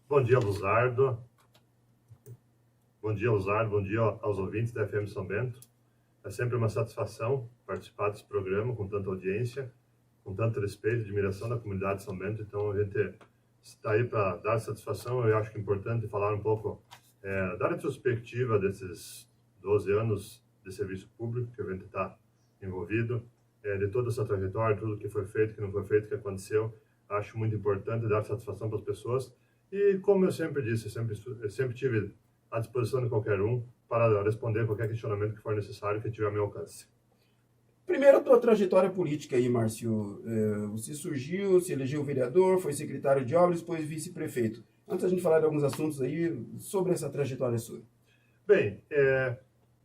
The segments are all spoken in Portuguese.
Bom dia, Luzardo. Bom dia, Luzardo. Bom dia aos ouvintes da FM São Bento. É sempre uma satisfação participar desse programa com tanta audiência, com tanto respeito e admiração da comunidade de São Bento. Então, a gente está aí para dar satisfação. Eu acho que é importante falar um pouco da retrospectiva desses 12 anos de serviço público que a gente está envolvido, de toda essa trajetória, tudo que foi feito, que não foi feito, que aconteceu. Acho muito importante dar satisfação para as pessoas. E, como eu sempre disse, eu sempre tive à disposição de qualquer um para responder qualquer questionamento que for necessário, que tiver ao meu alcance. Primeiro, a tua trajetória política aí, Márcio. Você surgiu, se elegeu vereador, foi secretário de obras, depois vice-prefeito. Antes da gente falar de alguns assuntos aí sobre essa trajetória sua. Bem,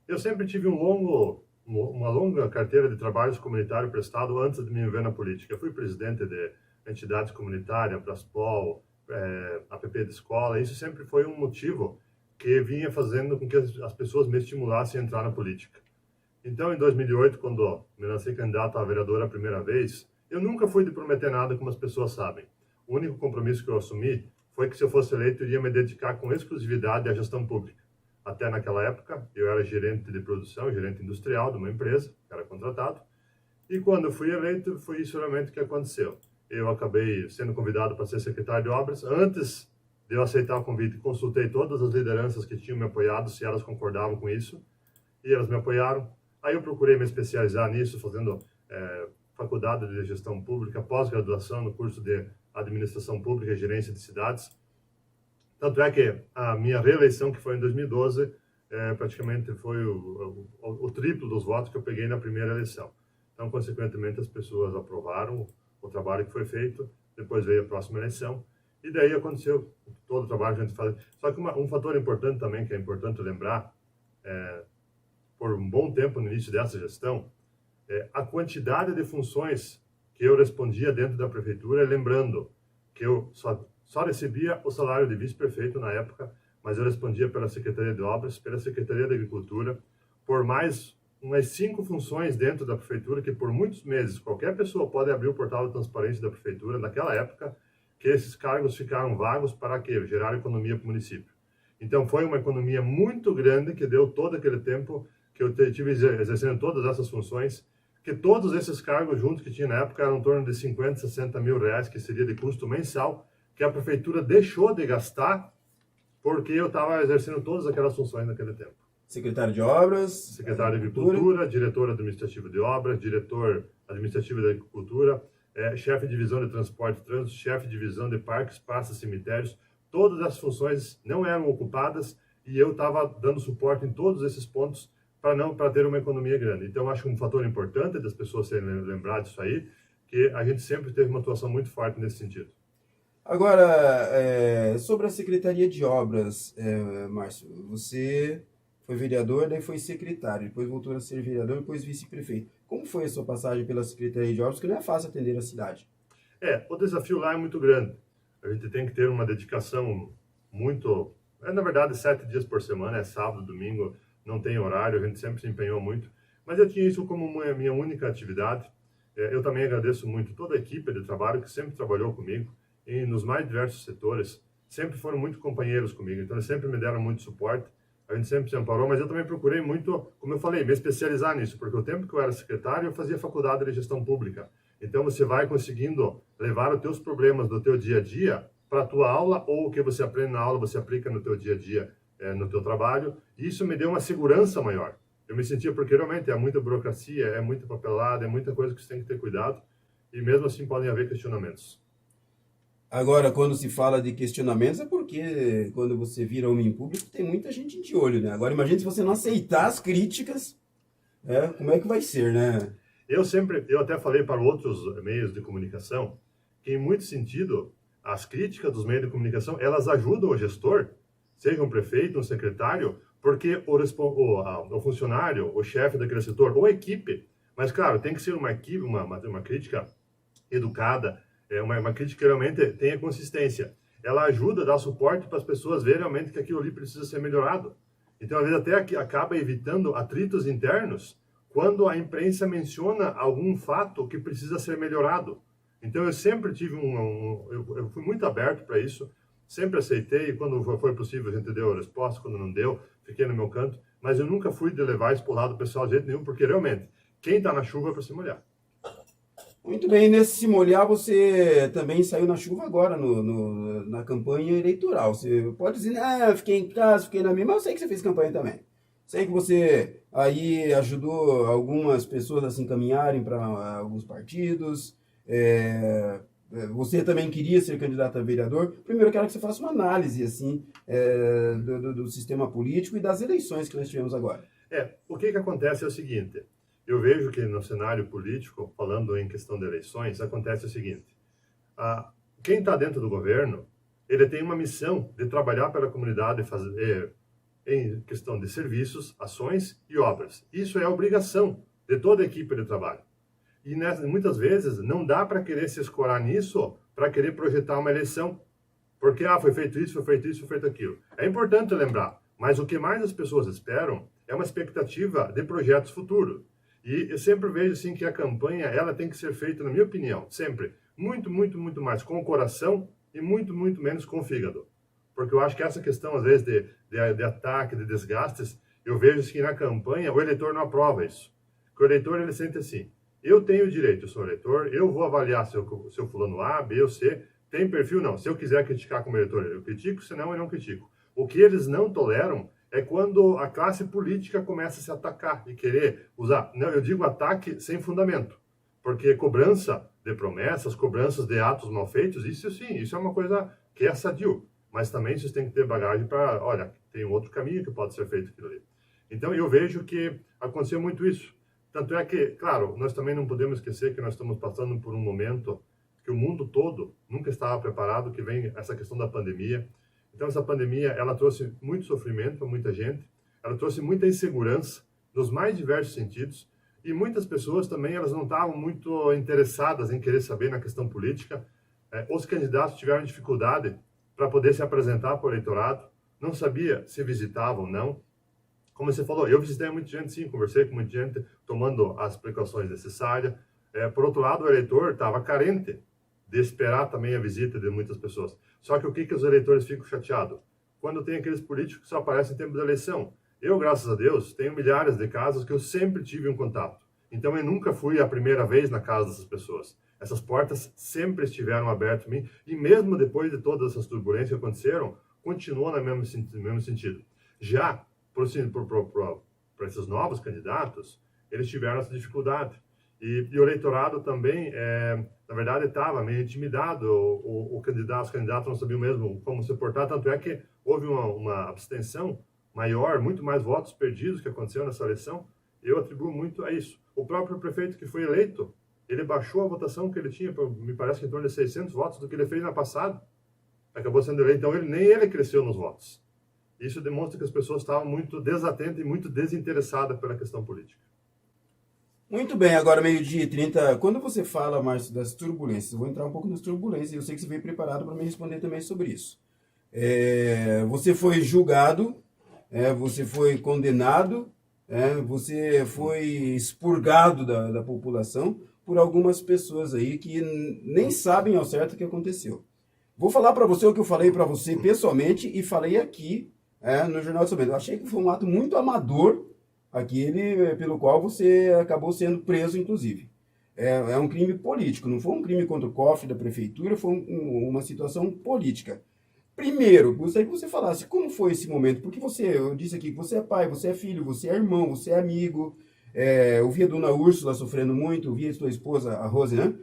eu sempre tive uma longa carteira de trabalhos comunitário prestado antes de me envolver na política. Eu fui presidente de entidades comunitárias, Praspol, APP de escola. Isso sempre foi um motivo que vinha fazendo com que as pessoas me estimulassem a entrar na política. Então, em 2008, quando me lancei candidato a vereador a primeira vez, eu nunca fui de prometer nada, como as pessoas sabem. O único compromisso que eu assumi foi que, se eu fosse eleito, eu iria me dedicar com exclusividade à gestão pública. Até naquela época, eu era gerente de produção, gerente industrial de uma empresa, que era contratado, e quando eu fui eleito, foi isso realmente que aconteceu. Eu acabei sendo convidado para ser secretário de obras. Antes de eu aceitar o convite, consultei todas as lideranças que tinham me apoiado, se elas concordavam com isso, e elas me apoiaram. Aí eu procurei me especializar nisso, fazendo faculdade de gestão pública, pós-graduação no curso de administração pública e gerência de cidades. Tanto é que a minha reeleição, que foi em 2012, praticamente foi o triplo dos votos que eu peguei na primeira eleição. Então, consequentemente, as pessoas aprovaram o trabalho que foi feito. Depois veio a próxima eleição. E daí aconteceu todo o trabalho que a gente faz. Só que um fator importante também, que é importante lembrar, por um bom tempo no início dessa gestão, a quantidade de funções que eu respondia dentro da prefeitura, lembrando que eu só recebia o salário de vice-prefeito na época, mas eu respondia pela Secretaria de Obras, pela Secretaria de Agricultura, por mais umas 5 funções dentro da prefeitura, que por muitos meses qualquer pessoa pode abrir o portal de transparência da prefeitura, naquela época, que esses cargos ficaram vagos para quê? Gerar economia para o município. Então, foi uma economia muito grande que deu todo aquele tempo que eu tive exercendo todas essas funções, que todos esses cargos juntos que tinha na época eram em torno de 50, 60 mil reais, que seria de custo mensal, que a prefeitura deixou de gastar porque eu estava exercendo todas aquelas funções naquele tempo. Secretário de Obras, Secretário de Agricultura, diretor administrativo de obras, diretor administrativo da agricultura, chefe de divisão de transporte e trânsito, chefe de divisão de parques, praças, cemitérios. Todas as funções não eram ocupadas e eu estava dando suporte em todos esses pontos para ter uma economia grande. Então, acho que um fator importante das pessoas serem lembradas disso aí, que a gente sempre teve uma atuação muito forte nesse sentido. Agora, sobre a Secretaria de Obras, Márcio, você foi vereador, daí foi secretário, depois voltou a ser vereador, depois vice-prefeito. Como foi a sua passagem pela Secretaria de Obras? Porque não é fácil atender a cidade. O desafio lá é muito grande. A gente tem que ter uma dedicação muito... na verdade, 7 dias por semana, sábado, domingo, não tem horário, a gente sempre se empenhou muito. Mas eu tinha isso como minha única atividade. Eu também agradeço muito toda a equipe de trabalho que sempre trabalhou comigo, e nos mais diversos setores, sempre foram muito companheiros comigo, então eles sempre me deram muito suporte, a gente sempre se amparou, mas eu também procurei muito, como eu falei, me especializar nisso, porque o tempo que eu era secretário, eu fazia faculdade de gestão pública, então você vai conseguindo levar os teus problemas do teu dia a dia para a tua aula, ou o que você aprende na aula, você aplica no teu dia a dia, no teu trabalho, e isso me deu uma segurança maior. Eu me sentia, porque realmente é muita burocracia, é muita papelada, é muita coisa que você tem que ter cuidado, e mesmo assim podem haver questionamentos. Agora, quando se fala de questionamentos, é porque quando você vira homem público, tem muita gente de olho, né? Agora, imagine se você não aceitar as críticas, como é que vai ser, né? Eu até falei para outros meios de comunicação que, em muito sentido, as críticas dos meios de comunicação, elas ajudam o gestor, seja um prefeito, um secretário, porque o funcionário, o chefe daquele setor, ou a equipe, mas, claro, tem que ser uma equipe, uma crítica educada, uma crítica que realmente tenha consistência. Ela ajuda a dar suporte para as pessoas verem realmente que aquilo ali precisa ser melhorado. Então, às vezes, até acaba evitando atritos internos quando a imprensa menciona algum fato que precisa ser melhorado. Então, eu sempre tive eu fui muito aberto para isso. sempre aceitei, e quando foi possível a gente deu a resposta, quando não deu, fiquei no meu canto, mas eu nunca fui de levar esse pro lado pessoal de jeito nenhum, porque realmente, quem está na chuva é para se molhar. Muito bem, nesse se molhar, você também saiu na chuva agora na campanha eleitoral. Você pode dizer, ah, eu fiquei em casa, fiquei na minha, mas eu sei que você fez campanha também. Sei que você aí ajudou algumas pessoas a se encaminharem para alguns partidos. Você também queria ser candidato a vereador. Primeiro, eu quero que você faça uma análise assim do sistema político e das eleições que nós tivemos agora. O que acontece é o seguinte, eu vejo que no cenário político, falando em questão de eleições, acontece o seguinte, quem está dentro do governo, ele tem uma missão de trabalhar pela comunidade em questão de serviços, ações e obras. Isso é a obrigação de toda a equipe de trabalho. E muitas vezes não dá para querer se escorar nisso, para querer projetar uma eleição, porque foi feito isso, foi feito isso, foi feito aquilo. É importante lembrar, mas o que mais as pessoas esperam é uma expectativa de projetos futuros. E eu sempre vejo assim que a campanha, ela tem que ser feita, na minha opinião, sempre muito, muito, muito mais com o coração e muito, muito menos com o fígado. Porque eu acho que essa questão, às vezes, de ataque, de desgastes, eu vejo assim, que na campanha o eleitor não aprova isso. Porque o eleitor, ele sente assim, eu tenho direito, eu sou eleitor, eu vou avaliar se o fulano A, B ou C tem perfil, não. Se eu quiser criticar como eleitor, eu critico, senão eu não critico. O que eles não toleram é quando a classe política começa a se atacar e querer usar, não, eu digo ataque sem fundamento, porque cobrança de promessas, cobranças de atos mal feitos, isso sim, isso é uma coisa que é sadio, mas também vocês têm que ter bagagem para, olha, tem um outro caminho que pode ser feito aquilo ali. Então eu vejo que aconteceu muito isso. Tanto é que, claro, nós também não podemos esquecer que nós estamos passando por um momento que o mundo todo nunca estava preparado, que vem essa questão da pandemia. Então, essa pandemia, ela trouxe muito sofrimento para muita gente, ela trouxe muita insegurança nos mais diversos sentidos, e muitas pessoas também, elas não estavam muito interessadas em querer saber na questão política. Os candidatos tiveram dificuldade para poder se apresentar para o eleitorado, não sabia se visitavam ou não. Como você falou, eu visitei muita gente, sim, conversei com muita gente, tomando as precauções necessárias. Por outro lado, o eleitor estava carente de esperar também a visita de muitas pessoas. Só que o que os eleitores ficam chateados? Quando tem aqueles políticos que só aparecem em tempo de eleição. Eu, graças a Deus, tenho milhares de casos que eu sempre tive um contato. Então, eu nunca fui a primeira vez na casa dessas pessoas. Essas portas sempre estiveram abertas para mim, e mesmo depois de todas essas turbulências que aconteceram, continuou no mesmo sentido. Já para esses novos candidatos, eles tiveram essa dificuldade. E o eleitorado também, na verdade, estava meio intimidado. Os candidatos não sabiam mesmo como se portar, tanto é que houve uma abstenção maior, muito mais votos perdidos que aconteceu nessa eleição. Eu atribuo muito a isso. O próprio prefeito que foi eleito, ele baixou a votação que ele tinha, me parece que em torno de 600 votos do que ele fez na passada. Acabou sendo eleito, então nem ele cresceu nos votos. Isso demonstra que as pessoas estavam muito desatentas e muito desinteressadas pela questão política. Muito bem, agora 12h30. Quando você fala, Márcio, das turbulências, eu vou entrar um pouco nas turbulências e eu sei que você veio preparado para me responder também sobre isso. Você foi julgado, você foi condenado, você foi expurgado da população por algumas pessoas aí que nem sabem ao certo o que aconteceu. Vou falar para você o que eu falei para você pessoalmente e falei aqui no Jornal de São Bento. Eu achei que foi um ato muito amador, aquele pelo qual você acabou sendo preso, inclusive. É um crime político, não foi um crime contra o cofre da prefeitura, foi uma situação política. Primeiro, gostaria que você falasse como foi esse momento, porque eu disse aqui que você é pai, você é filho, você é irmão, você é amigo. Eu vi a dona Úrsula sofrendo muito, vi a sua esposa, a Rose, né?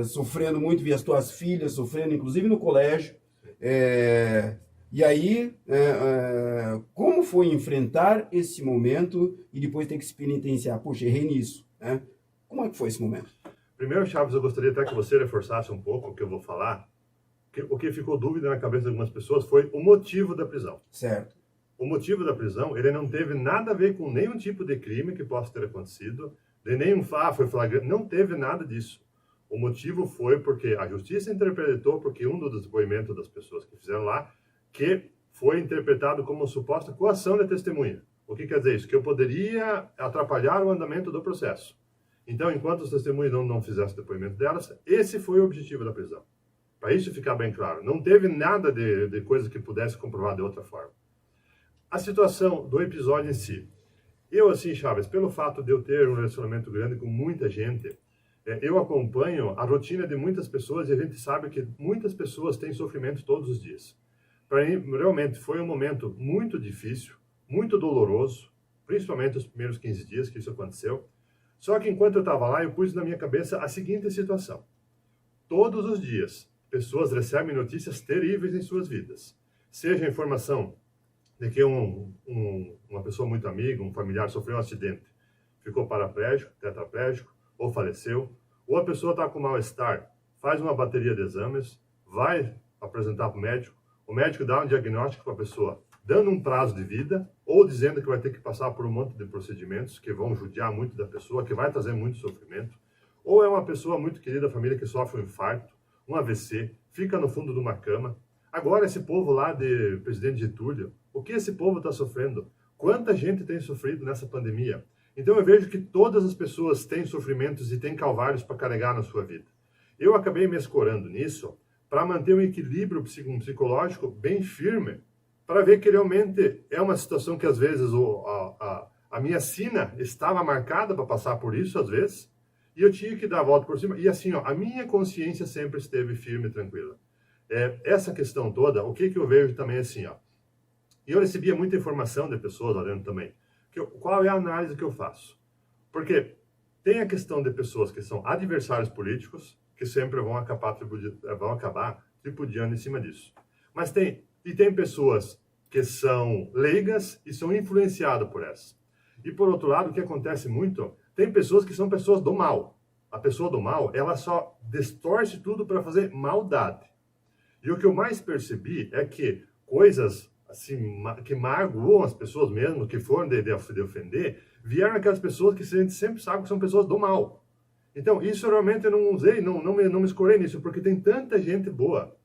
Sofrendo muito, vi as tuas filhas sofrendo, inclusive no colégio. E aí, como foi enfrentar esse momento e depois ter que se penitenciar? Poxa, errei nisso. Como é que foi esse momento? Primeiro, Chaves, eu gostaria até que você reforçasse um pouco o que eu vou falar. O que ficou dúvida na cabeça de algumas pessoas foi o motivo da prisão. Certo. O motivo da prisão, ele não teve nada a ver com nenhum tipo de crime que possa ter acontecido, de nenhum foi flagrante, não teve nada disso. O motivo foi porque a justiça interpretou, porque um dos depoimentos das pessoas que fizeram lá, que foi interpretado como suposta coação de testemunha. O que quer dizer isso? Que eu poderia atrapalhar o andamento do processo. Então, enquanto os testemunhas não fizessem o depoimento delas, esse foi o objetivo da prisão. Para isso ficar bem claro. Não teve nada de coisa que pudesse comprovar de outra forma. A situação do episódio em si. Eu, assim, Chaves, pelo fato de eu ter um relacionamento grande com muita gente, eu acompanho a rotina de muitas pessoas e a gente sabe que muitas pessoas têm sofrimento todos os dias. Para mim, realmente, foi um momento muito difícil, muito doloroso, principalmente os primeiros 15 dias que isso aconteceu. Só que enquanto eu estava lá, eu pus na minha cabeça a seguinte situação. Todos os dias, pessoas recebem notícias terríveis em suas vidas. Seja a informação de que uma pessoa muito amiga, um familiar sofreu um acidente, ficou paraplégico, tetraplégico, ou faleceu, ou a pessoa está com mal-estar, faz uma bateria de exames, vai apresentar para o médico dá um diagnóstico para a pessoa, dando um prazo de vida, ou dizendo que vai ter que passar por um monte de procedimentos que vão judiar muito da pessoa, que vai trazer muito sofrimento, ou é uma pessoa muito querida da família que sofre um infarto, um AVC, fica no fundo de uma cama. Agora esse povo lá de Presidente Getúlio, o que esse povo está sofrendo? Quanta gente tem sofrido nessa pandemia? Então eu vejo que todas as pessoas têm sofrimentos e têm calvários para carregar na sua vida. Eu acabei me escorando nisso para manter um equilíbrio psicológico bem firme, para ver que realmente é uma situação que às vezes a minha sina estava marcada para passar por isso, às vezes, e eu tinha que dar a volta por cima. E assim, ó, a minha consciência sempre esteve firme e tranquila. Essa questão toda, o que eu vejo também assim, ó. E eu recebia muita informação de pessoas lá dentro também. Qual é a análise que eu faço? Porque tem a questão de pessoas que são adversários políticos, que sempre vão acabar tripudiando em cima disso. Mas tem pessoas que são leigas e são influenciadas por essas. E por outro lado, o que acontece muito, tem pessoas que são pessoas do mal. A pessoa do mal, ela só distorce tudo para fazer maldade. E o que eu mais percebi é que coisas assim, que magoam as pessoas mesmo, que foram de ofender, vieram aquelas pessoas que a gente sempre sabe que são pessoas do mal. Então, isso realmente eu não usei, não me escorei nisso, porque tem tanta gente boa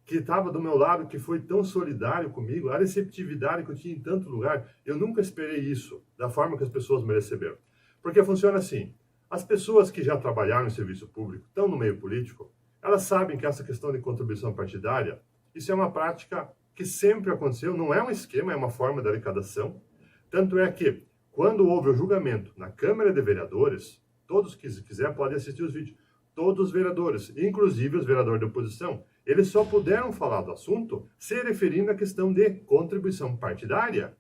que estava do meu lado, que foi tão solidário comigo, a receptividade que eu tinha em tanto lugar, eu nunca esperei isso, da forma que as pessoas me receberam. Porque funciona assim, as pessoas que já trabalharam em serviço público, estão no meio político, elas sabem que essa questão de contribuição partidária, isso é uma prática que sempre aconteceu, não é um esquema, é uma forma de arrecadação. Tanto é que, quando houve o julgamento na Câmara de Vereadores, todos que quiserem podem assistir os vídeos, todos os vereadores, inclusive os vereadores da oposição, eles só puderam falar do assunto se referindo à questão de contribuição partidária.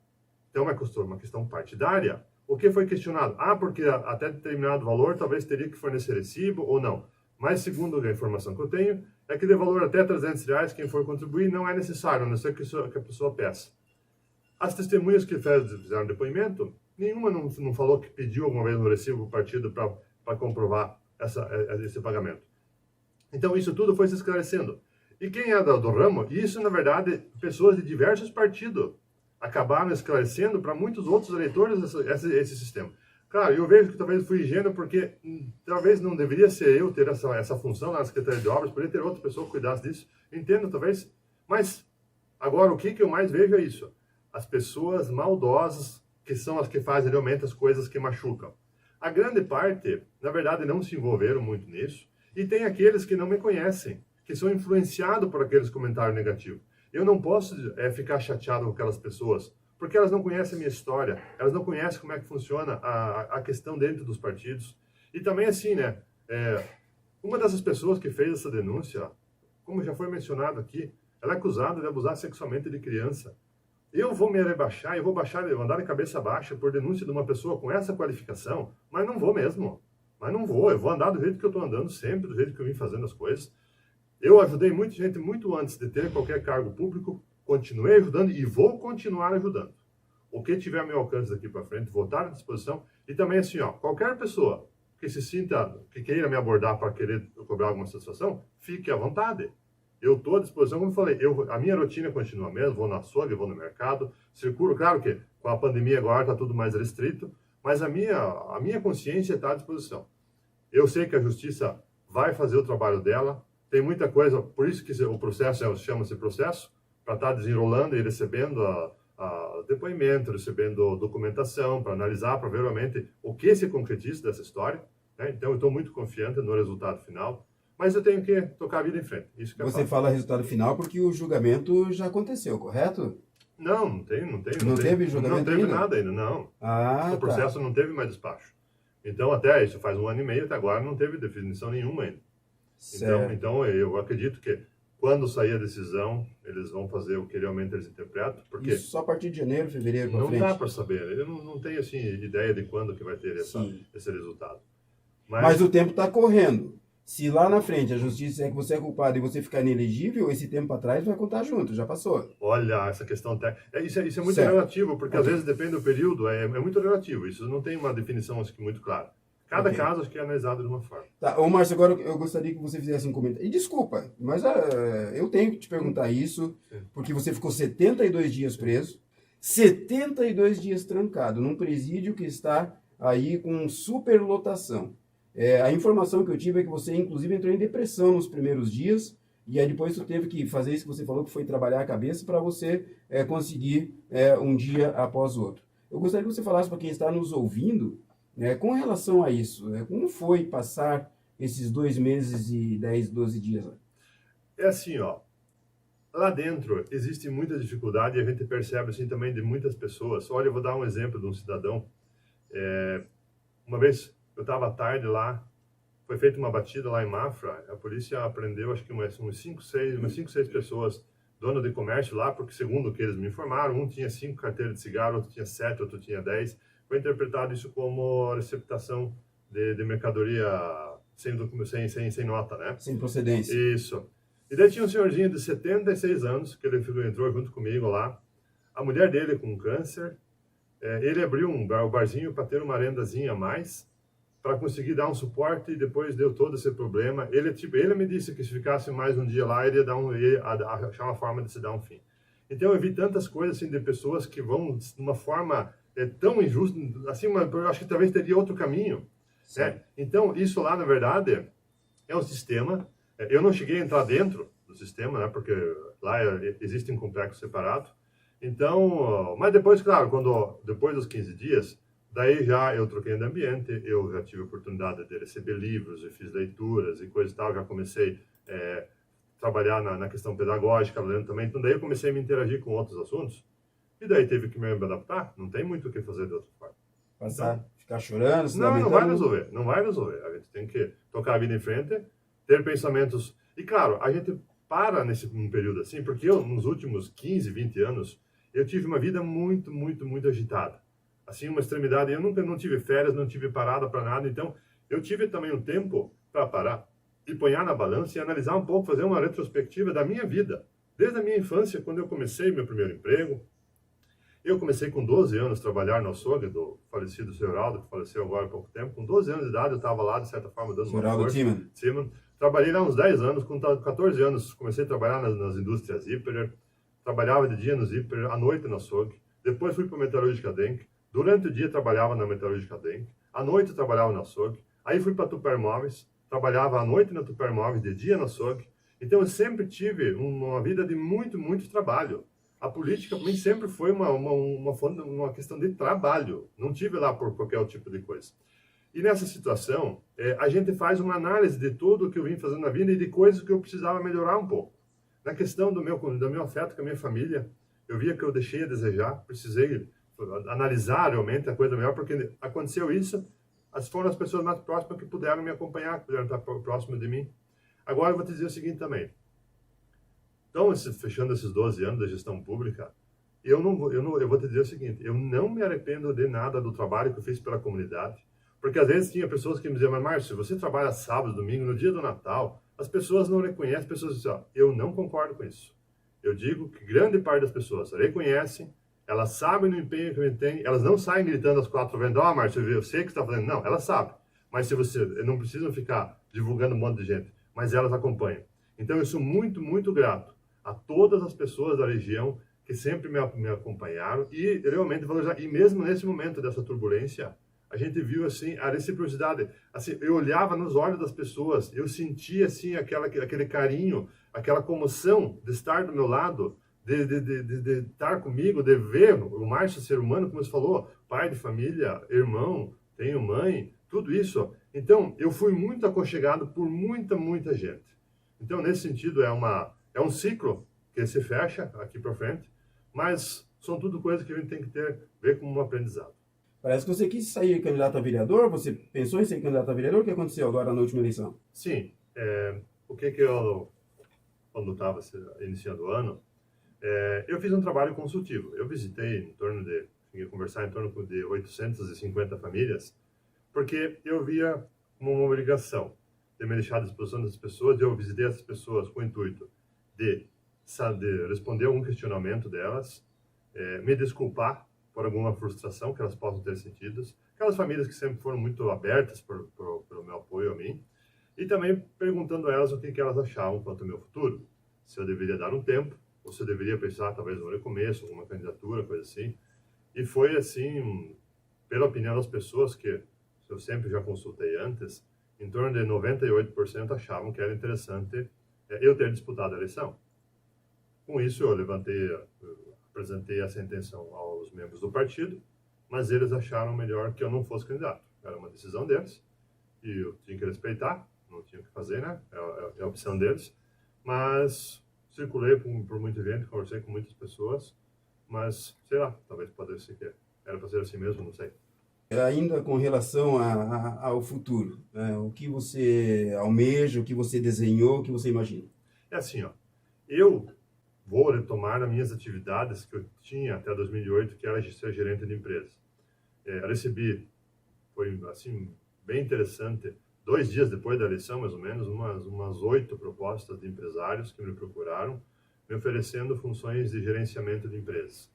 Então, é uma questão partidária. O que foi questionado? Porque até determinado valor talvez teria que fornecer recibo ou não. Mas, segundo a informação que eu tenho, é que de valor até R$300, quem for contribuir, não é necessário, a não ser que a pessoa peça. As testemunhas que fizeram depoimento, nenhuma não falou que pediu alguma vez no recibo do partido para comprovar esse pagamento. Então, isso tudo foi se esclarecendo. E quem é do ramo, isso, na verdade, pessoas de diversos partidos acabaram esclarecendo para muitos outros eleitores esse sistema. Claro, eu vejo que talvez fui ingênuo porque talvez não deveria ser eu ter essa função na Secretaria de Obras, poderia ter outra pessoa que cuidasse disso. Entendo, talvez. Mas, agora, o que eu mais vejo é isso. As pessoas maldosas, que são as que fazem realmente as coisas que machucam. A grande parte, na verdade, não se envolveram muito nisso. E tem aqueles que não me conhecem, que são influenciados por aqueles comentários negativos. Eu não posso ficar chateado com aquelas pessoas, porque elas não conhecem a minha história, elas não conhecem como é que funciona a questão dentro dos partidos. E também assim, né, uma dessas pessoas que fez essa denúncia, como já foi mencionado aqui, ela é acusada de abusar sexualmente de criança. Eu vou me rebaixar, eu vou andar de cabeça baixa por denúncia de uma pessoa com essa qualificação, mas não vou mesmo. Mas não vou, eu vou andar do jeito que eu estou andando sempre, do jeito que eu vim fazendo as coisas. Eu ajudei muita gente muito antes de ter qualquer cargo público, continuei ajudando e vou continuar ajudando. O que tiver a meu alcance daqui para frente, vou estar à disposição. E também assim, ó, qualquer pessoa que se sinta, que queira me abordar para querer cobrar alguma satisfação, fique à vontade. Eu estou à disposição, como eu falei, a minha rotina continua a mesma, vou na açougue, vou no mercado, circulo, claro que com a pandemia agora está tudo mais restrito, mas a minha consciência está à disposição. Eu sei que a justiça vai fazer o trabalho dela, tem muita coisa, por isso que o processo chama-se processo, para estar desenrolando e recebendo depoimento, recebendo documentação, para analisar, para ver realmente o que se concretiza dessa história. Né? Então, eu estou muito confiante no resultado final. Mas eu tenho que tocar a vida em frente. Isso que eu Você falo. fala resultado final porque o julgamento já aconteceu, correto? Não Teve não julgamento teve ainda? nada ainda, não. Ah, O processo não teve mais despacho. Então, até isso faz 1 ano e meio, até agora não teve definição nenhuma ainda. certo. Então eu acredito que quando sair a decisão, eles vão fazer o que realmente eles interpretam, porque Isso só a partir de janeiro, fevereiro para não frente? dá para saber. Eu não tenho assim, ideia de quando que vai ter Sim. esse resultado. Mas o tempo está correndo. Se lá na frente a justiça disser que você é culpado e você ficar inelegível, esse tempo atrás vai contar junto, já passou. Olha, essa questão isso é muito Certo. relativo, porque às Ok. vezes depende do período, é muito relativo. Isso não tem uma definição acho que muito clara. Cada Ok. caso acho que é analisado de uma forma. Tá, ô Márcio, agora eu gostaria que você fizesse um comentário. E desculpa, mas eu tenho que te perguntar isso, Sim. porque você ficou 72 dias preso, 72 dias trancado, num presídio que está aí com superlotação. A informação que eu tive é que você, inclusive, entrou em depressão nos primeiros dias, e aí depois você teve que fazer isso que você falou, que foi trabalhar a cabeça para você conseguir um dia após o outro. Eu gostaria que você falasse para quem está nos ouvindo, com relação a isso, como foi passar esses 2 meses e 10, 12 dias lá? É assim, ó. Lá dentro existe muita dificuldade e a gente percebe assim também de muitas pessoas. Olha, eu vou dar um exemplo de um cidadão. Uma vez eu estava à tarde lá, foi feita uma batida lá em Mafra, a polícia prendeu acho que umas 5, 6 pessoas, dono de comércio lá, porque segundo o que eles me informaram, um tinha 5 carteiras de cigarro, outro tinha 7, outro tinha 10. Foi interpretado isso como receptação de mercadoria sem nota, né? Sem procedência. Isso. E daí tinha um senhorzinho de 76 anos, que ele entrou junto comigo lá, a mulher dele com câncer, ele abriu um barzinho para ter uma rendazinha a mais, para conseguir dar um suporte, e depois deu todo esse problema. Ele me disse que se ficasse mais um dia lá, ele ia achar uma forma de se dar um fim. Então eu vi tantas coisas assim de pessoas que vão de uma forma tão injusta, assim, eu acho que talvez teria outro caminho. Né? Então isso lá, na verdade, é um sistema. Eu não cheguei a entrar dentro do sistema, né, porque lá existe um complexo separado. Então, mas depois, claro, depois dos 15 dias, daí já eu troquei de ambiente, eu já tive a oportunidade de receber livros, eu fiz leituras e coisa e tal, já comecei a trabalhar na questão pedagógica lá dentro também, então daí eu comecei a me interagir com outros assuntos, e daí teve que me adaptar, não tem muito o que fazer de outra forma. Passar, Então, ficar chorando, se não lamentando. não vai resolver, a gente tem que tocar a vida em frente, ter pensamentos, e claro, a gente para num período assim, porque eu, nos últimos 15, 20 anos, eu tive uma vida muito, muito, muito agitada. Assim, uma extremidade. Eu nunca não tive férias, não tive parada para nada. Então, eu tive também um tempo para parar e pôr na balança e analisar um pouco, fazer uma retrospectiva da minha vida. Desde a minha infância, quando eu comecei meu primeiro emprego. Eu comecei com 12 anos a trabalhar no açougue do falecido Sr. Heraldo, que faleceu agora há pouco tempo. Com 12 anos de idade, eu estava lá, de certa forma, dando uma força. Timan. Trabalhei lá uns 10 anos. Com 14 anos, comecei a trabalhar nas indústrias Zipper. Trabalhava de dia no Zipper, à noite no açougue. Depois fui para a metalúrgica Denk. Durante o dia trabalhava na metalúrgica Denk. À noite trabalhava no açougue. Aí fui para a Tupper Móveis. Trabalhava à noite na Tupper Móveis, de dia no açougue. Então eu sempre tive uma vida de muito, muito trabalho. A política para mim sempre foi uma questão de trabalho. Não tive lá por qualquer tipo de coisa. E nessa situação, a gente faz uma análise de tudo o que eu vim fazendo na vida e de coisas que eu precisava melhorar um pouco. Na questão do meu afeto com a minha família, eu via que eu deixei a desejar, precisei analisar realmente a coisa melhor, porque aconteceu isso, foram as pessoas mais próximas que puderam me acompanhar, que puderam estar próximo de mim. Agora eu vou te dizer o seguinte também. Então, fechando esses 12 anos da gestão pública, eu vou te dizer o seguinte, eu não me arrependo de nada do trabalho que eu fiz pela comunidade, porque às vezes tinha pessoas que me diziam, mas Márcio, você trabalha sábado, domingo, no dia do Natal, as pessoas não reconhecem, as pessoas dizem, ó, eu não concordo com isso. Eu digo que grande parte das pessoas reconhecem, elas sabem do empenho que eu tenho, elas não saem gritando às 4 vendo, ó, Márcio, eu sei que você está fazendo. Não, elas sabem, mas se você não precisam ficar divulgando um monte de gente, mas elas acompanham. Então eu sou muito, muito grato a todas as pessoas da região que sempre me acompanharam e realmente valorizaram. E mesmo nesse momento dessa turbulência, a gente viu assim a reciprocidade. Assim, eu olhava nos olhos das pessoas, eu sentia assim aquele carinho, aquela comoção de estar do meu lado, de estar comigo, de ver o Márcio ser humano, como você falou, pai de família, irmão, tenho mãe, tudo isso. Então, eu fui muito aconchegado por muita gente. Então, nesse sentido, é um ciclo que se fecha aqui para frente, mas são tudo coisas que a gente tem que ver como um aprendizado. Parece que você quis sair candidato a vereador, você pensou em ser candidato a vereador, o que aconteceu agora na última eleição? Sim, o que eu, quando estava iniciando o ano, eu fiz um trabalho consultivo. Eu visitei cheguei a conversar em torno de 850 famílias, porque eu via como uma obrigação de me deixar à disposição das pessoas. Eu visitei essas pessoas com o intuito de responder algum questionamento delas, me desculpar por alguma frustração que elas possam ter sentido, aquelas famílias que sempre foram muito abertas pelo meu apoio a mim, e também perguntando a elas o que elas achavam quanto ao meu futuro, se eu deveria dar um tempo, ou se eu deveria pensar talvez no recomeço, alguma candidatura, coisa assim. E foi assim, pela opinião das pessoas que eu sempre já consultei antes, em torno de 98% achavam que era interessante eu ter disputado a eleição. Com isso, eu apresentei essa intenção aos membros do partido, mas eles acharam melhor que eu não fosse candidato. Era uma decisão deles, e eu tinha que respeitar, não tinha o que fazer, né? É a opção deles. Mas circulei por muita gente, conversei com muitas pessoas, mas, sei lá, talvez pudesse ser que era para ser assim mesmo, não sei. Ainda com relação ao futuro, o que você almeja, o que você desenhou, o que você imagina? É assim, ó, eu vou retomar as minhas atividades que eu tinha até 2008, que era ser gerente de empresa. Recebi, foi assim, bem interessante, 2 dias depois da eleição, mais ou menos, umas 8 propostas de empresários que me procuraram, me oferecendo funções de gerenciamento de empresas.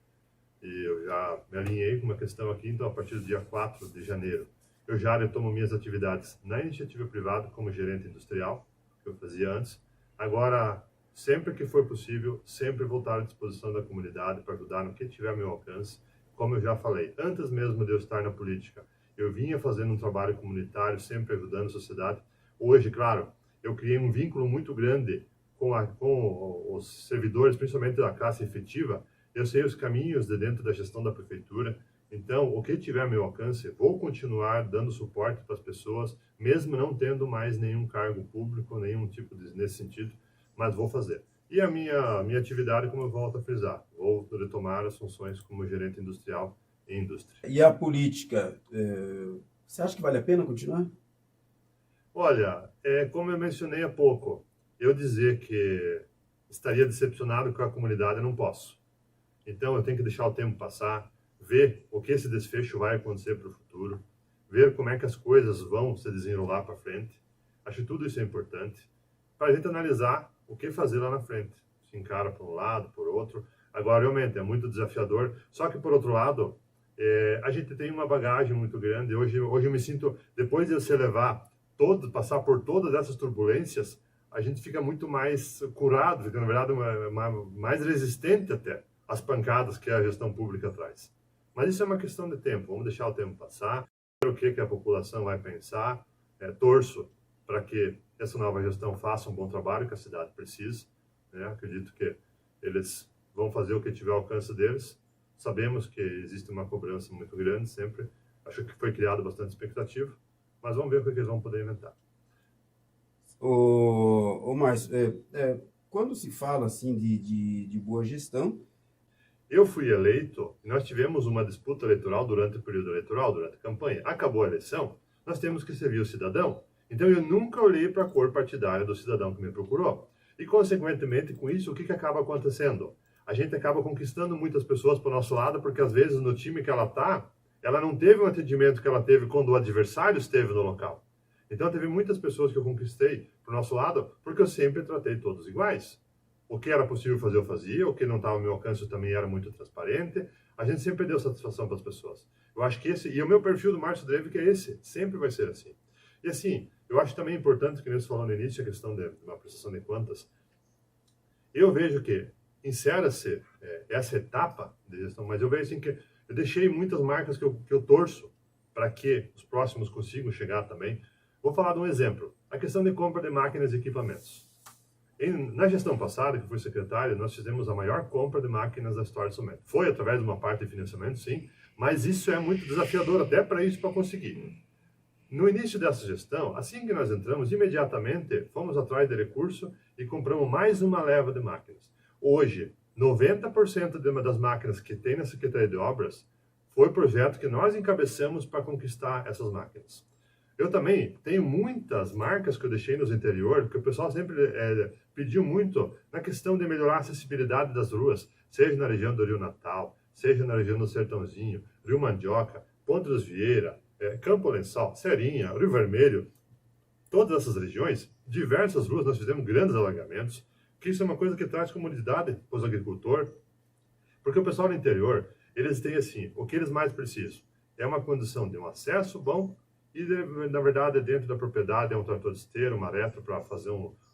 E eu já me alinhei com uma questão aqui, então a partir do dia 4 de janeiro, eu já retomo minhas atividades na iniciativa privada como gerente industrial, que eu fazia antes. Agora, sempre que for possível, sempre voltar à disposição da comunidade para ajudar no que tiver ao meu alcance. Como eu já falei, antes mesmo de eu estar na política, eu vinha fazendo um trabalho comunitário, sempre ajudando a sociedade. Hoje, claro, eu criei um vínculo muito grande com os servidores, principalmente da classe efetiva. Eu sei os caminhos de dentro da gestão da prefeitura. Então, o que tiver ao meu alcance, vou continuar dando suporte para as pessoas, mesmo não tendo mais nenhum cargo público, nenhum tipo nesse sentido, mas vou fazer. E a minha atividade, como eu volto a frisar, vou retomar as funções como gerente industrial e indústria. E a política, você acha que vale a pena continuar? Olha, como eu mencionei há pouco, eu dizer que estaria decepcionado com a comunidade, eu não posso. Então, eu tenho que deixar o tempo passar, ver o que esse desfecho vai acontecer para o futuro, ver como é que as coisas vão se desenrolar para frente. Acho que tudo isso é importante para a gente analisar o que fazer lá na frente. Se encara por um lado, por outro. Agora, realmente, é muito desafiador. Só que, por outro lado, a gente tem uma bagagem muito grande. Hoje eu me sinto, depois de você passar por todas essas turbulências, a gente fica muito mais curado, fica, na verdade, mais resistente até as pancadas que a gestão pública traz. Mas isso é uma questão de tempo, vamos deixar o tempo passar, ver o que a população vai pensar, torço para que essa nova gestão faça um bom trabalho que a cidade precisa, né? Acredito que eles vão fazer o que tiver ao alcance deles, sabemos que existe uma cobrança muito grande sempre, acho que foi criado bastante expectativa, mas vamos ver o que eles vão poder inventar. Márcio, quando se fala assim de boa gestão, eu fui eleito, nós tivemos uma disputa eleitoral durante o período eleitoral, durante a campanha. Acabou a eleição, nós temos que servir o cidadão. Então, eu nunca olhei para a cor partidária do cidadão que me procurou. E, consequentemente, com isso, o que acaba acontecendo? A gente acaba conquistando muitas pessoas para o nosso lado, porque, às vezes, no time que ela está, ela não teve o atendimento que ela teve quando o adversário esteve no local. Então, teve muitas pessoas que eu conquistei para o nosso lado, porque eu sempre tratei todos iguais. O que era possível fazer, eu fazia. O que não estava ao meu alcance, eu também era muito transparente. A gente sempre deu satisfação para as pessoas. Eu acho que e o meu perfil do Márcio Dreve que é esse, sempre vai ser assim. E assim, eu acho também importante, que nós falamos no início, a questão de uma prestação de contas. Eu vejo que encerra-se essa etapa de gestão, mas eu vejo assim que eu deixei muitas marcas que eu torço para que os próximos consigam chegar também. Vou falar de um exemplo, a questão de compra de máquinas e equipamentos. Na gestão passada, que fui secretário, nós fizemos a maior compra de máquinas da história de São Bento. Foi através de uma parte de financiamento, sim, mas isso é muito desafiador até para isso, para conseguir. No início dessa gestão, assim que nós entramos, imediatamente fomos atrás de recurso e compramos mais uma leva de máquinas. Hoje, 90% das máquinas que tem na Secretaria de Obras foi projeto que nós encabeçamos para conquistar essas máquinas. Eu também tenho muitas marcas que eu deixei nos interior, porque o pessoal sempre pediu muito na questão de melhorar a acessibilidade das ruas, seja na região do Rio Natal, seja na região do Sertãozinho, Rio Mandioca, Ponte dos Vieira, Campo Lençol, Serinha, Rio Vermelho, todas essas regiões, diversas ruas, nós fizemos grandes alagamentos, que isso é uma coisa que traz comodidade para os agricultores, porque o pessoal do interior, eles têm assim, o que eles mais precisam é uma condição de um acesso bom e, na verdade, dentro da propriedade é um trator de esteiro, uma retro para fazer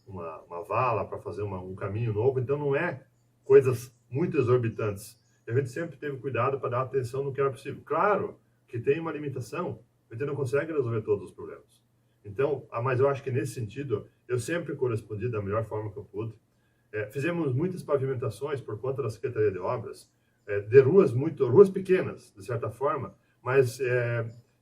uma vala, para fazer um caminho novo, então não é coisas muito exorbitantes. E a gente sempre teve cuidado para dar atenção no que era possível. Claro que tem uma limitação, a gente não consegue resolver todos os problemas. Então, mas eu acho que nesse sentido, eu sempre correspondi da melhor forma que eu pude. Fizemos muitas pavimentações por conta da Secretaria de Obras, de ruas pequenas, de certa forma, mas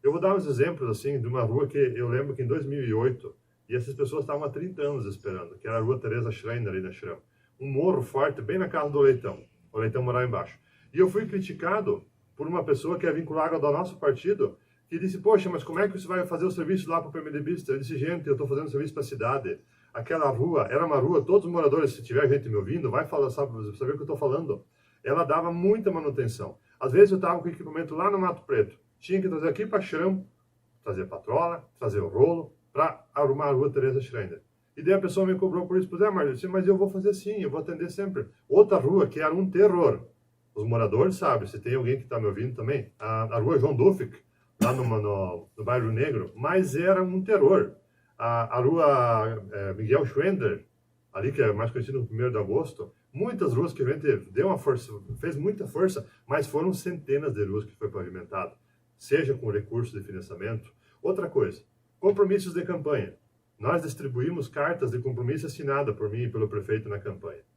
eu vou dar uns exemplos assim de uma rua que eu lembro que em 2008, e essas pessoas estavam há 30 anos esperando, que era a rua Teresa Schreiner, ali na Schram. Um morro forte, bem na casa do Leitão. O Leitão morava embaixo. E eu fui criticado por uma pessoa que é vinculada ao nosso partido, que disse, poxa, mas como é que você vai fazer o serviço lá para o PMDBista? Eu disse, gente, eu estou fazendo serviço para a cidade. Aquela rua era uma rua, todos os moradores, se tiver gente me ouvindo, vai falar, saber o que eu estou falando. Ela dava muita manutenção. Às vezes eu estava com o equipamento lá no Mato Preto. Tinha que trazer aqui para Chão, trazer patrola, trazer o rolo, para arrumar a rua Teresa Schreiner. E daí a pessoa me cobrou por isso. Pois é, Marlon, eu disse, mas eu vou fazer sim, eu vou atender sempre. Outra rua que era um terror. Os moradores sabem, se tem alguém que está me ouvindo também, a rua João Duffic, lá no Bairro Negro, mas era um terror. A rua Miguel Schwender, ali que é mais conhecido no 1º de agosto, muitas ruas que a gente deu uma força, fez muita força, mas foram centenas de ruas que foi pavimentado, seja com recursos de financiamento. Outra coisa, compromissos de campanha. Nós distribuímos cartas de compromisso assinada por mim e pelo prefeito na campanha.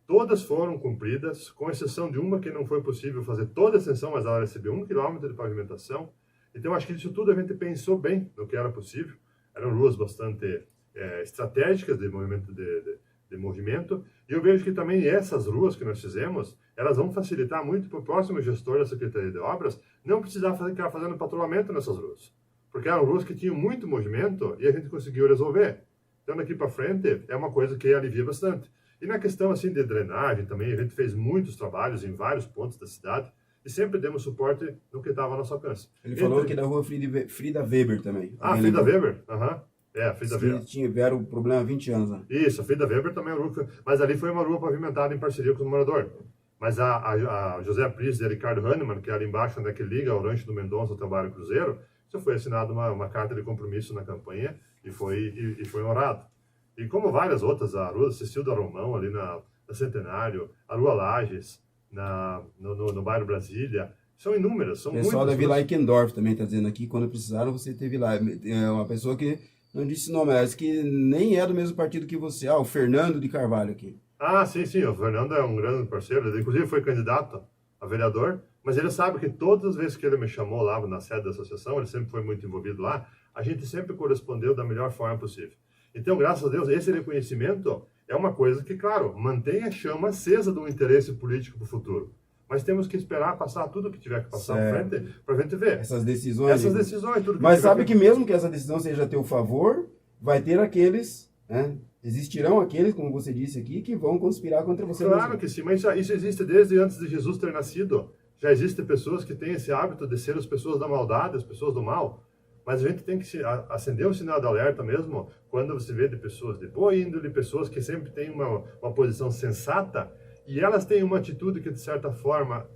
Todas foram cumpridas, com exceção de uma que não foi possível fazer toda a extensão, mas ela recebeu 1 quilômetro de pavimentação. Então, acho que isso tudo a gente pensou bem no que era possível. Eram ruas bastante estratégicas de movimento. E eu vejo que também essas ruas que nós fizemos, elas vão facilitar muito para o próximo gestor da Secretaria de Obras não precisar ficar fazendo patrulhamento nessas ruas. Porque eram ruas que tinham muito movimento e a gente conseguiu resolver. Então, daqui para frente, é uma coisa que alivia bastante. E na questão assim de drenagem também, a gente fez muitos trabalhos em vários pontos da cidade e sempre demos suporte no que estava ao nosso alcance. Ele falou que da rua Frida Weber também. Frida Weber? Aham. A Frida Weber. Tiveram problema há 20 anos, né? Isso, a Frida Weber também é uma rua, mas ali foi uma rua pavimentada em parceria com o morador. Mas a José Pris e Ricardo Hahnemann, que é ali embaixo, onde é que liga o Rancho do Mendonça até o Bairro Cruzeiro, isso foi assinado uma carta de compromisso na campanha e foi honrado. E como várias outras, a rua Cecilda Romão, ali na Centenário, a rua Lages, no bairro Brasília, são inúmeras, são muitas. O pessoal da Vila Eikendorf também está dizendo aqui, quando precisaram você teve lá. É uma pessoa que não disse nome, mas que nem é do mesmo partido que você. O Fernando de Carvalho aqui. Sim, o Fernando é um grande parceiro, ele inclusive foi candidato a vereador, mas ele sabe que todas as vezes que ele me chamou lá na sede da associação, ele sempre foi muito envolvido lá, a gente sempre correspondeu da melhor forma possível. Então, graças a Deus, esse reconhecimento é uma coisa que, claro, mantém a chama acesa do interesse político para o futuro. Mas temos que esperar passar tudo que tiver que passar à frente para a gente ver. Essas decisões. Tudo que mas sabe que mesmo que essa decisão seja a teu favor, vai ter aqueles, né? Existirão aqueles, como você disse aqui, que vão conspirar contra você. Claro mesmo. Que sim, mas isso existe desde antes de Jesus ter nascido. Já existem pessoas que têm esse hábito de ser as pessoas da maldade, as pessoas do mal. Mas a gente tem que acender um sinal de alerta mesmo quando você vê de pessoas de boa índole, pessoas que sempre têm uma posição sensata e elas têm uma atitude que, de certa forma,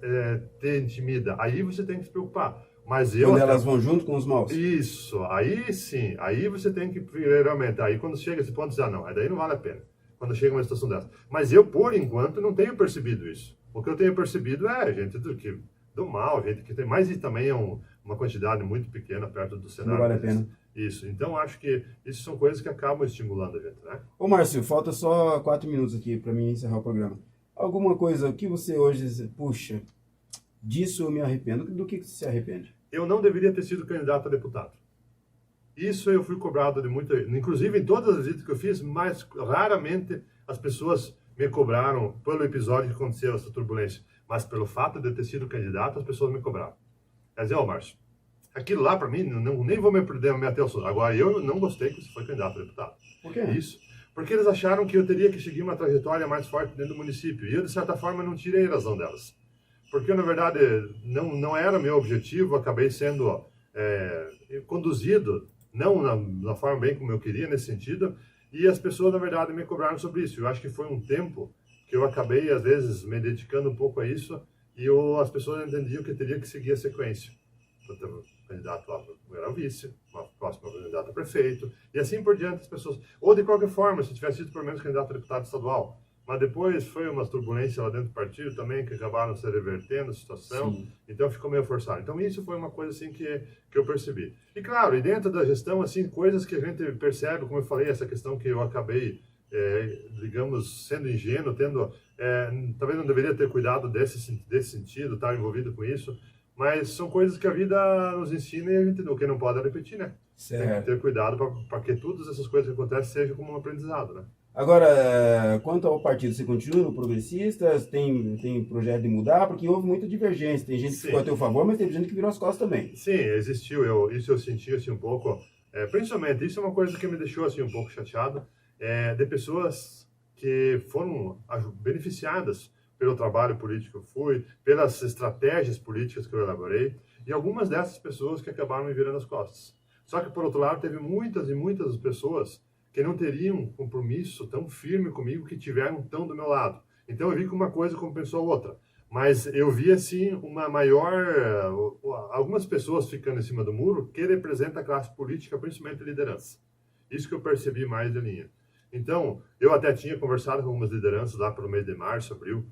te intimida. Aí você tem que se preocupar. Mas quando elas vão junto com os maus. Isso, aí sim. Aí você tem que realmente. Aí quando chega esse ponto, dizer, não, daí não vale a pena. Quando chega uma situação dessa. Mas eu, por enquanto, não tenho percebido isso. O que eu tenho percebido é gente do mal, gente que tem. Mas isso também é uma quantidade muito pequena perto do cenário. Não vale a pena. Isso. Então, acho que isso são coisas que acabam estimulando a gente, né? Ô, Márcio, falta só 4 minutos aqui para mim encerrar o programa. Alguma coisa que você hoje, puxa, disso eu me arrependo. Do que você se arrepende? Eu não deveria ter sido candidato a deputado. Isso eu fui cobrado de muita, inclusive em todas as visitas que eu fiz, mas raramente as pessoas me cobraram pelo episódio que aconteceu, essa turbulência, mas pelo fato de eu ter sido candidato, as pessoas me cobraram. Quer dizer, Márcio, aquilo lá para mim, nem vou me perder até o sul. Agora, eu não gostei que você foi candidato a deputado. Por quê? Isso. Porque eles acharam que eu teria que seguir uma trajetória mais forte dentro do município. E eu, de certa forma, não tirei a razão delas. Porque, na verdade, não era meu objetivo, acabei sendo conduzido, não na forma bem como eu queria, nesse sentido, e as pessoas, na verdade, me cobraram sobre isso. Eu acho que foi um tempo que eu acabei, às vezes, me dedicando um pouco a isso, e as pessoas entendiam que eu teria que seguir a sequência. Então, candidato a primeiro vice, uma próxima candidato a prefeito, e assim por diante as pessoas. Ou de qualquer forma, se tivesse sido pelo menos candidato a deputado estadual. Mas depois foi uma turbulência lá dentro do partido também, que acabaram se revertendo a situação, Sim. então ficou meio forçado. Então isso foi uma coisa assim que eu percebi. E claro, e dentro da gestão, assim, coisas que a gente percebe, como eu falei, essa questão que eu acabei, digamos, sendo ingênuo, talvez não deveria ter cuidado desse sentido, estar envolvido com isso, mas são coisas que a vida nos ensina e a gente, o que não pode repetir, né? Certo. Tem que ter cuidado para que todas essas coisas que acontecem sejam como um aprendizado, né? Agora, quanto ao partido, você continua no Progressistas? Tem projeto de mudar? Porque houve muita divergência. Tem gente que ficou a teu favor, mas teve gente que virou as costas também. Sim, existiu. Isso eu senti assim, um pouco. Principalmente, isso é uma coisa que me deixou assim, um pouco chateado, de pessoas que foram beneficiadas pelo trabalho político que eu fui, pelas estratégias políticas que eu elaborei, e algumas dessas pessoas que acabaram me virando as costas. Só que, por outro lado, teve muitas e muitas pessoas que não teriam um compromisso tão firme comigo, que tiveram tão do meu lado. Então eu vi que uma coisa compensou a outra. Mas eu vi assim uma algumas pessoas ficando em cima do muro que representa a classe política, principalmente a liderança. Isso que eu percebi mais da linha. Então, eu até tinha conversado com algumas lideranças lá pelo mês de março, abril,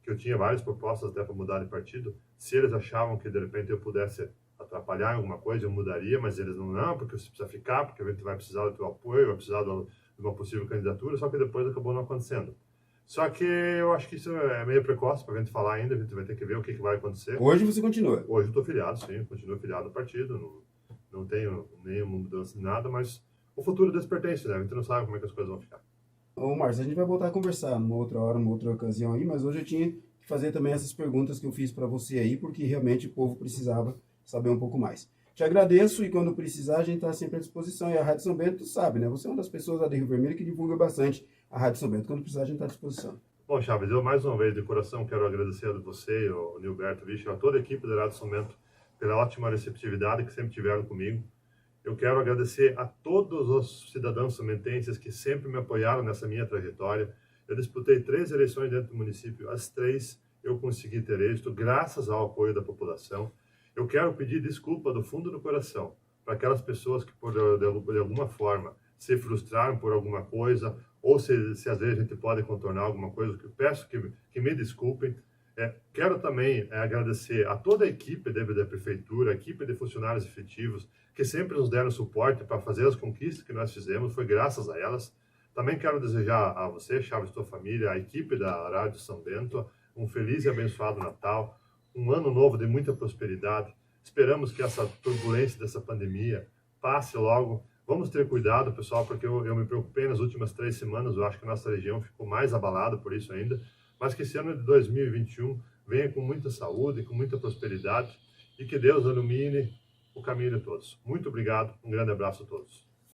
que eu tinha várias propostas até para mudar de partido. Se eles achavam que de repente eu pudesse atrapalhar em alguma coisa, eu mudaria, mas eles não, porque você precisa ficar, porque a gente vai precisar do teu apoio, vai precisar de uma possível candidatura, só que depois acabou não acontecendo. Só que eu acho que isso é meio precoce para a gente falar ainda, a gente vai ter que ver o que vai acontecer. Hoje você continua? Hoje eu estou filiado, sim, continuo filiado no partido, não tenho nenhuma mudança de nada, mas o futuro Deus pertence, né? A gente não sabe como é que as coisas vão ficar. Ô, Márcio, a gente vai voltar a conversar numa outra hora, numa outra ocasião aí, mas hoje eu tinha que fazer também essas perguntas que eu fiz para você aí, porque realmente o povo precisava saber um pouco mais. Te agradeço e quando precisar a gente está sempre à disposição. E a Rádio São Bento, tu sabe, né? Você é uma das pessoas lá de Rio Vermelho que divulga bastante a Rádio São Bento. Quando precisar a gente está à disposição. Bom, Chaves, eu mais uma vez de coração quero agradecer a você, o Nilberto Vixe, a toda a equipe da Rádio São Bento pela ótima receptividade que sempre tiveram comigo. Eu quero agradecer a todos os cidadãos somentenses que sempre me apoiaram nessa minha trajetória. Eu disputei 3 eleições dentro do município, as 3 eu consegui ter êxito graças ao apoio da população. Eu quero pedir desculpa do fundo do coração para aquelas pessoas que, de alguma forma, se frustraram por alguma coisa, ou se às vezes a gente pode contornar alguma coisa, que eu peço que me desculpem. Quero também agradecer a toda a equipe da Prefeitura, a equipe de funcionários efetivos, que sempre nos deram suporte para fazer as conquistas que nós fizemos, foi graças a elas. Também quero desejar a você, Chaves, tua família, a equipe da Rádio São Bento, um feliz e abençoado Natal, um ano novo de muita prosperidade. Esperamos que essa turbulência dessa pandemia passe logo. Vamos ter cuidado, pessoal, porque eu me preocupei nas últimas 3 semanas, eu acho que a nossa região ficou mais abalada por isso ainda, mas que esse ano de 2021 venha com muita saúde, com muita prosperidade e que Deus ilumine o caminho de todos. Muito obrigado, um grande abraço a todos.